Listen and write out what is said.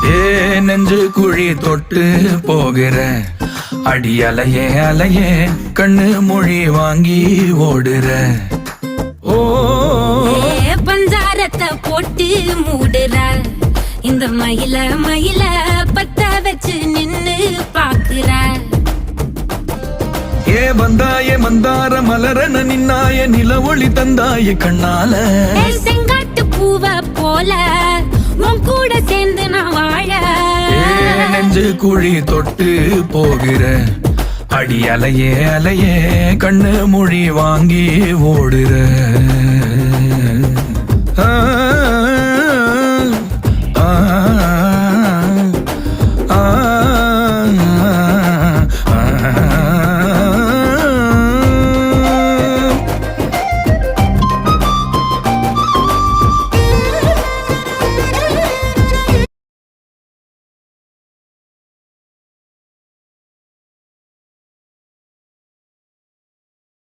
ஏ நெஞ்சு குழி தொட்டு போகிற அடி அலையே அலையே கண்ணு மொழி வாங்கி ஓடுற. ஓ பஞ்சாரத்தை போட்டு மூடுற இந்த மயில மயில பத்த வச்சு நின்னு பாக்குற. ஏ வந்தாய மந்தார மலரன நின்னாய நில ஒளி தந்தாய கண்ணால. செங்காட்டு பூவ போல உன் கூட சேர்ந்து நான் வாழ. நெஞ்சு குழி தொட்டு போகிற அடி அலையே அலையே கண்ணு மொழி வாங்கி ஓடுற. ஆ ஆ